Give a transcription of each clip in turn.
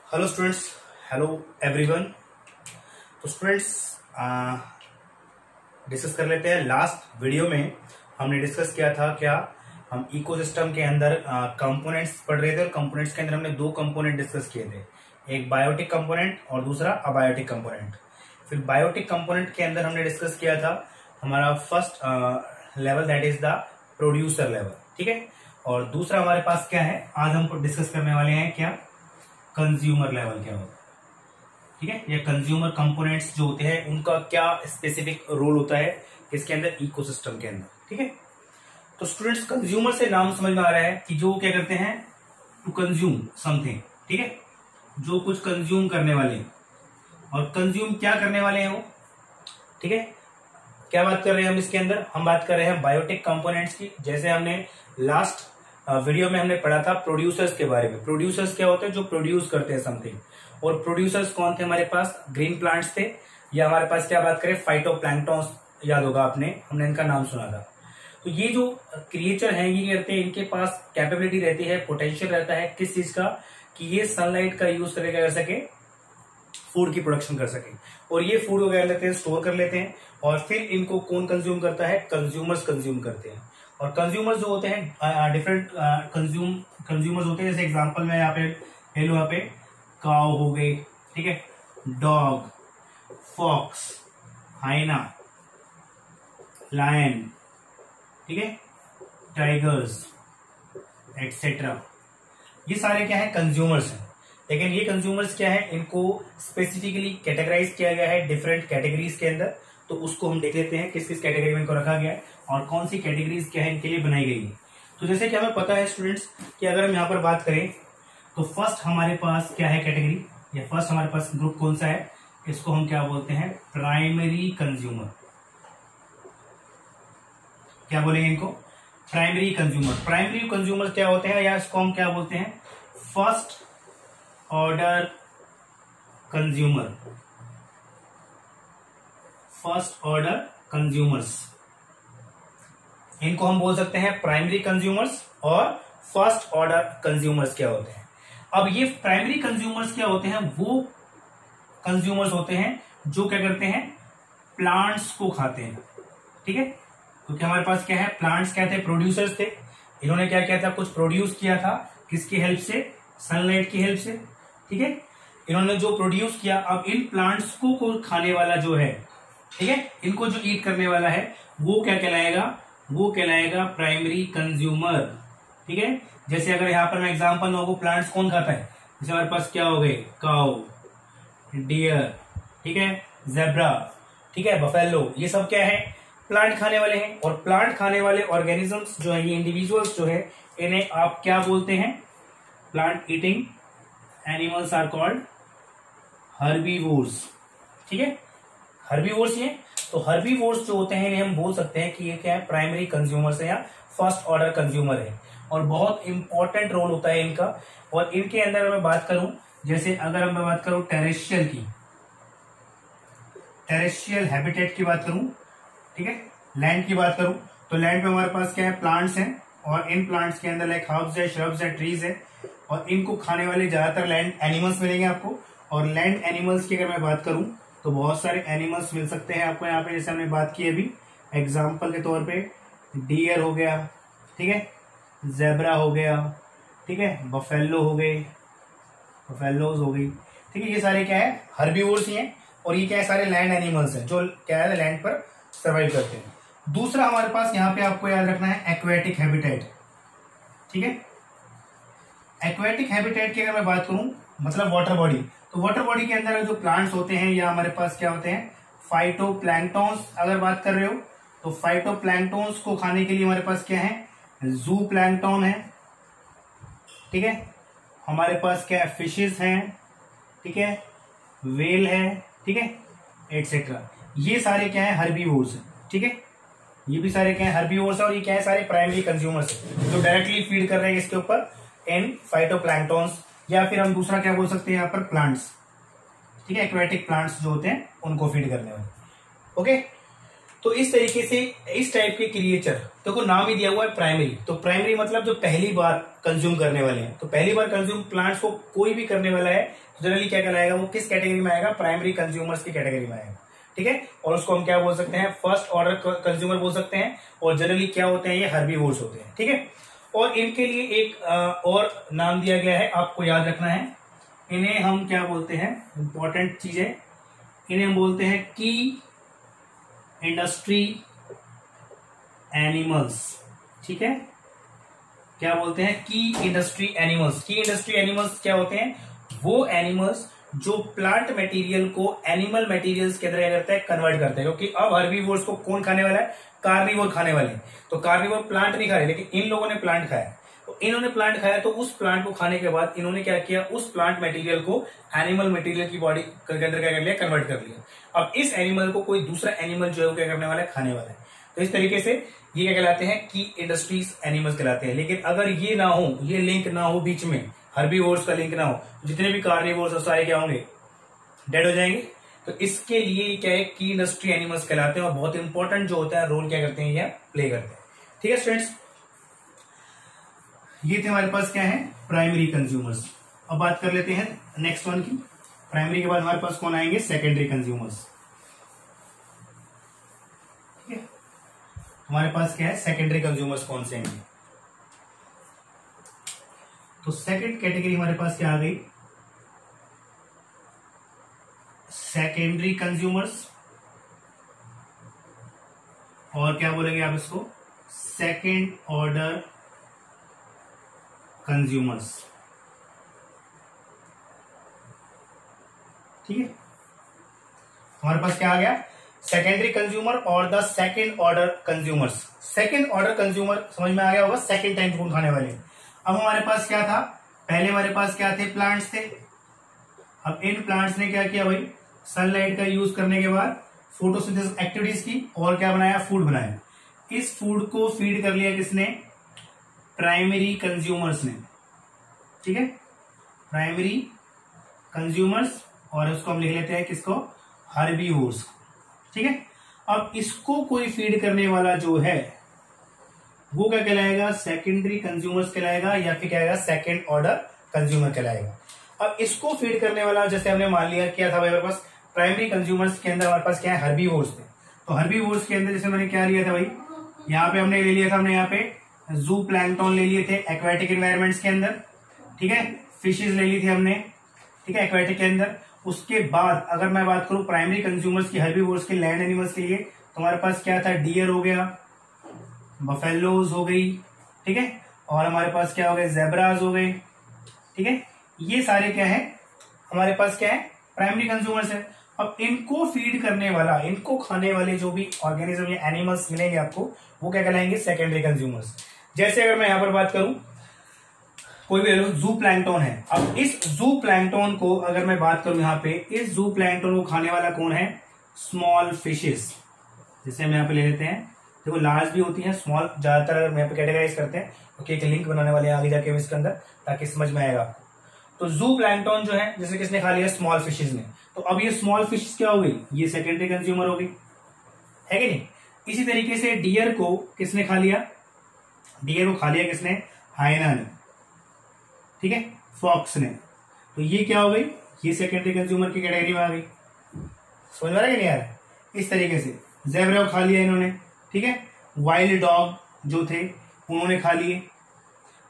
Hello students, hello everyone. तो students discuss कर लेते हैं। लास्ट वीडियो में हमने डिस्कस किया था क्या हम इकोसिस्टम के अंदर कंपोनेंट्स पढ़ रहे थे और कंपोनेंट्स के अंदर हमने दो कंपोनेंट डिस्कस किए थे, एक बायोटिक कंपोनेंट और दूसरा अबायोटिक कंपोनेंट। फिर बायोटिक कंपोनेंट के अंदर हमने डिस्कस किया था हमारा first level that is the producer level, ठीक है। और दूसरा हमारे पास क्या है, आज हम डिस्कस करने वाले हैं क्या, कंज्यूमर लेवल क्या होता है, ठीक है। ये कंज्यूमर कंपोनेंट्स जो होते हैं उनका क्या स्पेसिफिक रोल होता है इसके अंदर, इकोसिस्टम के अंदर, ठीक है। तो स्टूडेंट्स, कंज्यूमर से नाम समझ में आ रहा है कि जो क्या करते हैं, टू कंज्यूम समथिंग, ठीक है, जो कुछ कंज्यूम करने वाले। और कंज्यूम क्या करने वाले हैं वो, ठीक है। क्या बात कर रहे हैं हम इसके अंदर, हम बात कर रहे हैं बायोटिक कंपोनेंट्स की। जैसे हमने लास्ट वीडियो में हमने पढ़ा था प्रोड्यूसर्स के बारे में। प्रोड्यूसर्स क्या होते हैं, जो प्रोड्यूस करते हैं समथिंग। और प्रोड्यूसर्स कौन थे हमारे पास, ग्रीन प्लांट्स थे, या हमारे पास क्या बात करें, फाइटोप्लैंक्टन्स, याद होगा आपने, हमने इनका नाम सुना था। तो ये जो क्रिएचर हैं ये करते हैं, इनके पास कैपेबिलिटी रहती है, पोटेंशियल रहता है किस चीज का, कि ये सनलाइट का यूज करके कर सके, फूड की प्रोडक्शन कर सके। और ये फूड वगैरह लेते हैं, स्टोर कर लेते हैं, और फिर इनको कौन कंज्यूम करता है, कंज्यूमर्स कंज्यूम करते हैं। और कंज्यूमर्स जो होते हैं डिफरेंट कंज्यूमर्स होते हैं। जैसे एग्जांपल में यहाँ पे ले लो, यहाँ पे काउ हो गई, ठीक है, डॉग, फॉक्स, हाइना, लायन, ठीक है, टाइगर्स एक्सेट्रा, ये सारे क्या है, कंज्यूमर्स हैं। लेकिन ये कंज्यूमर्स क्या है, इनको स्पेसिफिकली कैटेगराइज किया गया है डिफरेंट कैटेगरीज के अंदर। तो उसको हम देख लेते हैं किस किस कैटेगरी में इनको रखा गया है और कौन सी कैटेगरीज क्या है इनके लिए बनाई गई है। तो जैसे कि हमें पता है स्टूडेंट्स कि अगर हम यहाँ पर बात करें तो फर्स्ट हमारे पास क्या है कैटेगरी, या फर्स्ट हमारे पास ग्रुप कौन सा है, इसको हम क्या बोलते हैं, प्राइमरी कंज्यूमर। क्या बोलेंगे इनको, प्राइमरी कंज्यूमर। प्राइमरी कंज्यूमर क्या होते हैं, या इसको हम क्या बोलते हैं, first order consumer, first order consumers, इनको हम बोल सकते हैं प्राइमरी कंज्यूमर्स। और फर्स्ट ऑर्डर कंज्यूमर्स क्या होते हैं, अब ये प्राइमरी कंज्यूमर्स क्या होते हैं, वो कंज्यूमर्स होते हैं जो क्या करते हैं, प्लांट्स को खाते हैं, ठीक है। क्योंकि हमारे पास क्या है, प्लांट्स क्या थे, प्रोड्यूसर्स थे। इन्होंने क्या किया था, कुछ प्रोड्यूस किया था, किसकी हेल्प से, सनलाइट की हेल्प से, ठीक है। इन्होंने जो प्रोड्यूस किया, अब इन प्लांट्स को खाने वाला जो है, ठीक है, इनको जो ईट करने वाला है वो क्या कहलाएगा, वो कहलाएगा प्राइमरी कंज्यूमर, ठीक है। जैसे अगर यहां पर मैं एग्जांपल दूं, प्लांट्स कौन खाता है, जैसे हमारे पास क्या हो गए, काउ, डियर, ठीक है, जेब्रा, ठीक है, बफेलो, ये सब क्या है, प्लांट खाने वाले हैं। और प्लांट खाने वाले ऑर्गेनिजम्स जो है, ये इंडिविजुअल्स जो है, इन्हें आप क्या बोलते हैं, plant eating animals are called herbivores, ठीक है, हर्बीवोर्स ये। तो हर्बीवोर्स जो होते हैं इन्हें हम बोल सकते हैं कि ये क्या है, प्राइमरी कंज्यूमर्स है या फर्स्ट ऑर्डर कंज्यूमर है। और बहुत इंपॉर्टेंट रोल होता है इनका। और इनके अंदर मैं बात करूं, जैसे अगर मैं बात करूं टेरेस्ट्रियल की, टेरेस्ट्रियल हैबिटेट की बात करूं, ठीक है, लैंड की बात करूं, तो लैंड पे हमारे पास क्या है, प्लांट्स हैं। और इन प्लांट्स के अंदर लाइक हर्ब्स है, श्रब्स है, ट्रीज है। और इनको खाने वाले ज्यादातर लैंड एनिमल्स मिलेंगे आपको। और लैंड एनिमल्स की अगर मैं बात करूं तो बहुत सारे एनिमल्स मिल सकते हैं आपको यहाँ पे, जैसे हमने बात की अभी एग्जाम्पल के तौर पे, डियर हो गया, ठीक है, जेब्रा हो गया, ठीक है, बफेलो हो गए, बफेलोज हो गई, ठीक है। ये सारे क्या है, हर्बीवोर्स ही हैं। और ये क्या है, सारे लैंड एनिमल्स हैं जो क्या है, लैंड पर सर्वाइव करते हैं। दूसरा हमारे पास यहाँ पे आपको याद रखना है एक्वेटिक हैबिटेट, ठीक है। एक्वेटिक हैबिटेट की अगर मैं बात करूं, मतलब वाटर बॉडी, तो वाटर बॉडी के अंदर जो प्लांट्स होते हैं या हमारे पास क्या होते हैं, फाइटोप्लैंक्टन्स अगर बात कर रहे हो, तो फाइटोप्लैंक्टन्स को खाने के लिए हमारे पास क्या है, जू प्लैंक्टन है, ठीक है, हमारे पास क्या है, फिशेस हैं, ठीक है, वेल है, ठीक है, एटसेट्रा। ये सारे क्या है, हर्बीवोर्स है, ठीक है। ये भी सारे क्या है, हर्बीवोर्स है। और ये क्या है, सारे प्राइमरी कंज्यूमर्स है जो डायरेक्टली फीड कर रहे हैं इसके ऊपर, इन फाइटोप्लैंक्टन्स, या फिर हम दूसरा क्या बोल सकते हैं यहाँ पर, प्लांट्स, ठीक है, एक्वेटिक प्लांट्स जो होते हैं उनको फीड करने वाले, ओके। तो इस तरीके से इस टाइप के क्रिएचर, देखो नाम ही दिया हुआ है प्राइमरी, तो प्राइमरी मतलब जो पहली बार कंज्यूम करने वाले हैं। तो पहली बार कंज्यूम प्लांट्स को कोई भी करने वाला है जनरली क्या कहलाएगा, वो किस कैटेगरी में आएगा, प्राइमरी कंज्यूमर्स की कैटेगरी में आएगा। ठीक है, और उसको हम क्या बोल सकते हैं, फर्स्ट ऑर्डर कंज्यूमर बोल सकते हैं। और जनरली क्या होते हैं, ये हर्बीवोर्स होते हैं। ठीक है, और इनके लिए एक और नाम दिया गया है, आपको याद रखना है। इन्हें हम क्या बोलते हैं, इंपॉर्टेंट चीज है, इन्हें हम बोलते हैं की इंडस्ट्री एनिमल्स। ठीक है, क्या बोलते हैं, की इंडस्ट्री एनिमल्स। की इंडस्ट्री एनिमल्स क्या होते हैं, वो एनिमल्स जो प्लांट मटेरियल को एनिमल मटेरियल्स के अंदर क्या करते हैं, कन्वर्ट करते हैं। क्योंकि अब हर्बीवोर्स को कौन खाने वाला है, कार्निवोर खाने वाले हैं। तो कार्निवोर प्लांट नहीं खा रहे, लेकिन इन लोगों ने प्लांट खाया। तो इन्होंने प्लांट खाया, तो उस प्लांट को खाने के बाद इन्होंने क्या किया, उस प्लांट मटेरियल को एनिमल मटेरियल की बॉडी के अंदर क्या कर लिया, कन्वर्ट कर लिया। अब इस एनिमल को कोई दूसरा एनिमल जो है वो क्या करने वाला है, खाने वाला है। तो इस तरीके से ये क्या कहलाते हैं, की इंडस्ट्रीज एनिमल्स कहलाते हैं। लेकिन अगर ये ना हो, ये लिंक ना हो बीच में, हर्बीवोर्स का लिंक ना हो, जितने भी कार्निवोर्स सारे क्या होंगे, डेड हो जाएंगे। तो इसके लिए क्या है, की इंडस्ट्री एनिमल्स कहलाते हैं। और बहुत इंपॉर्टेंट जो होता है रोल क्या करते हैं, ये प्ले करते हैं। ठीक है स्टूडेंट्स, ये थे हमारे पास क्या है, प्राइमरी कंज्यूमर्स। अब बात कर लेते हैं नेक्स्ट वन की। प्राइमरी के बाद हमारे पास कौन आएंगे, सेकेंडरी कंज्यूमर्स। ठीक है, हमारे पास क्या है, सेकेंडरी कंज्यूमर्स कौन से आएंगे। तो सेकेंड कैटेगरी हमारे पास क्या आ गई, सेकेंडरी कंज्यूमर्स, और क्या बोलेंगे आप इसको, सेकेंड ऑर्डर कंज्यूमर्स। ठीक है, हमारे पास क्या आ गया, सेकेंडरी कंज्यूमर और the second order consumers. Second order consumer समझ में आ गया होगा, सेकेंड टाइम कौन खाने वाले। अब हमारे पास क्या था, पहले हमारे पास क्या थे, प्लांट्स थे। अब इन प्लांट्स ने क्या किया भाई, सनलाइट का यूज करने के बाद फोटोसिंथेसिस एक्टिविटीज की और क्या बनाया, फूड बनाया। इस फूड को फीड कर लिया किसने, प्राइमरी कंज्यूमर्स ने। ठीक है, प्राइमरी कंज्यूमर्स, और उसको हम लिख लेते हैं किसको, हर्बीवोर्स। ठीक है, अब इसको कोई फीड करने वाला जो है वो क्या कहलाएगा, सेकेंडरी कंज्यूमर्स कहलाएगा, या फिर क्या आएगा, सेकेंड ऑर्डर कंज्यूमर कहलाएगा। अब इसको फीड करने वाला, जैसे हमने मान लिया क्या था भाई, हमारे पास प्राइमरी कंज्यूमर्स के अंदर हमारे पास क्या है, हर्बीवोर्स थे। तो हर्बीवोर्स के अंदर जैसे मैंने क्या लिया था भाई, यहाँ पे हमने ले लिया था, हमने यहाँ पे जू प्लैंकटन ले लिए थे एक्वेटिक एनवायरमेंट्स के अंदर। ठीक है, फिशेज ले ली थी हमने, ठीक है, एक्वेटिक के अंदर। उसके बाद अगर मैं बात करूं प्राइमरी कंज्यूमर्स की, हर्बीवोर्स के, लैंड एनिमल्स के लिए, तो हमारे पास क्या था, डियर हो गया, बफेलोज हो गई। ठीक है, और हमारे पास क्या हो गए, जेब्राज हो गए। ठीक है, ये सारे क्या है, हमारे पास क्या है, प्राइमरी कंज्यूमर्स है। अब इनको फीड करने वाला, इनको खाने वाले जो भी ऑर्गेनिज्म या एनिमल्स मिलेंगे आपको, वो क्या कहलाएंगे, सेकेंडरी कंज्यूमर्स। जैसे अगर मैं यहां पर बात करूं, कोई भी जू प्लैंकटन है। अब इस जू प्लैंकटन को अगर मैं बात करूं यहाँ पे, इस जू प्लैंकटन को खाने वाला कौन है, स्मॉल फिशेस। जैसे हम यहाँ पे ले लेते हैं, देखो लार्ज भी होती है, स्मॉल ज्यादातर अगर यहाँ पे कैटेगराइज करते हैं, क्योंकि एक लिंक बनाने वाले आगे जाके इसके अंदर, ताकि समझ में आएगा आपको। तो जू प्लैंकटन जो है, जैसे किसने खा लिया, स्मॉल फिशेज ने। तो अब ये स्मॉल फिशेज क्या हो गई, ये सेकेंडरी कंज्यूमर हो गई, है कि नहीं। इसी तरीके से डियर को किसने खा लिया, डियर को खा लिया किसने, हाइना ने। ठीक है, फॉक्स ने। तो ये क्या हो गई, ये सेकेंडरी कंज्यूमर की कैटेगरी में आ गई। समझ में आ रहा है कि नहीं आ रहा है। इस तरीके से ज़ेब्रा को खा लिया इन्होंने। ठीक है, वाइल्ड डॉग जो थे उन्होंने खा लिए,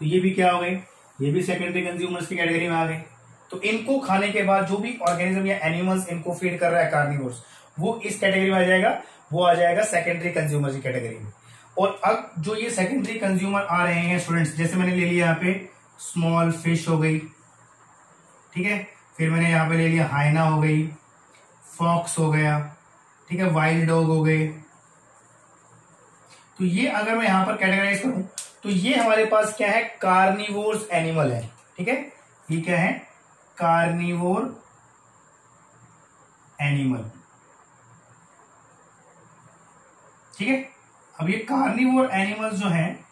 तो ये भी क्या हो गए, ये भी सेकेंडरी कंज्यूमर्स की कैटेगरी में आ गए। तो इनको खाने के बाद जो भी ऑर्गेनिज्म या एनिमल्स इनको फीड कर रहा है, कार्निवोर्स, वो इस कैटेगरी में आ जाएगा, वो आ जाएगा सेकेंडरी कंज्यूमर की कैटेगरी में। और अब जो ये सेकेंडरी कंज्यूमर आ रहे हैं स्टूडेंट्स, जैसे मैंने ले लिया यहाँ पे स्मॉल फिश हो गई। ठीक है, फिर मैंने यहाँ पे ले लिया हाइना हो गई, फॉक्स हो गया। ठीक है, वाइल्ड डॉग हो गए। तो ये अगर मैं यहां पर कैटेगराइज करूं, तो ये हमारे पास क्या है, कार्निवोर्स एनिमल है। ठीक है, ये क्या है, कार्निवोर एनिमल। ठीक है, अब ये कार्निवोर एनिमल्स जो हैं,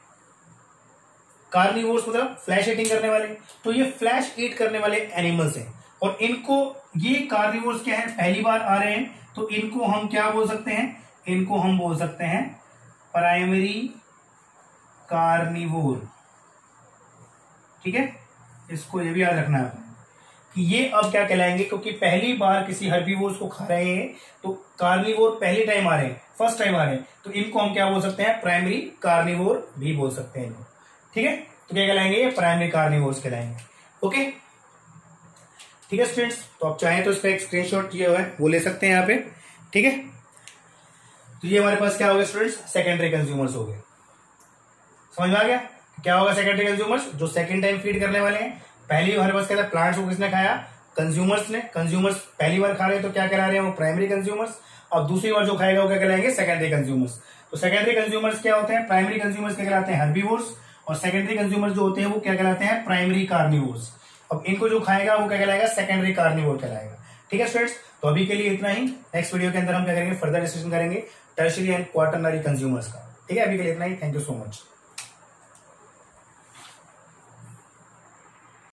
कार्निवोर्स मतलब फ्लैश ईटिंग करने वाले, तो ये फ्लैश ईट करने वाले एनिमल्स हैं। और इनको, ये कार्निवोर्स क्या है, पहली बार आ रहे हैं, तो इनको हम क्या बोल सकते हैं, इनको हम बोल सकते हैं प्राइमरी कार्निवोर। ठीक है, इसको ये भी याद रखना है कि ये अब क्या कहलाएंगे, क्योंकि पहली बार किसी हर्बीवोर्स को खा रहे हैं, तो कार्निवोर पहली टाइम आ रहे हैं, फर्स्ट टाइम आ रहे हैं, तो इनको हम क्या बोल सकते हैं, प्राइमरी कार्निवोर भी बोल सकते हैं इनको। ठीक है, तो क्या कहलाएंगे, ये प्राइमरी कार्निवोर्स कहलाएंगे। ओके, ठीक है स्टूडेंट्स, तो आप चाहें तो इसका एक स्क्रीनशॉट जो है वो ले सकते हैं यहाँ पे। ठीक है, तो ये हमारे पास क्या हो गया स्टूडेंट्स, सेकेंडरी कंज्यूमर्स हो गए। समझ में आ गया क्या होगा सेकेंडरी कंज्यूमर्स, जो सेकंड टाइम फीड करने वाले हैं। पहली हमारे पास क्या था, प्लांट्स को किसने खाया, कंज्यूमर्स ने। कंज्यूमर्स पहली बार खा रहे हैं तो क्या करा रहे हैं, वो प्राइमरी कंज्यूमर्स। और दूसरी बार जो खाएगा वो क्या कहलाएंगे, सेकेंडरी कंज्यूमर्स। तो सेकेंडरी कंज्यूमर्स क्या होते हैं, प्राइमरी कंज्यूमर्स क्या कहलाते हैं, हर्बीवोर्स। और सेकेंडरी कंज्यूमर्स जो होते हैं वो क्या कहलाते हैं, प्राइमरी कार्निवोर्स। अब इनको जो खाएगा वो क्या कहलाएगा, सेकेंडरी कार्निवोर कहलाएगा। ठीक है स्टूडेंट्स, तो अभी के लिए इतना ही। नेक्स्ट वीडियो के अंदर हम क्या करेंगे, फर्दर डिस्कशन करेंगे टर्शियरी एंड क्वाटरनरी कंज्यूमर्स का। ठीक है, अभी के लिए इतना ही। Thank you so much.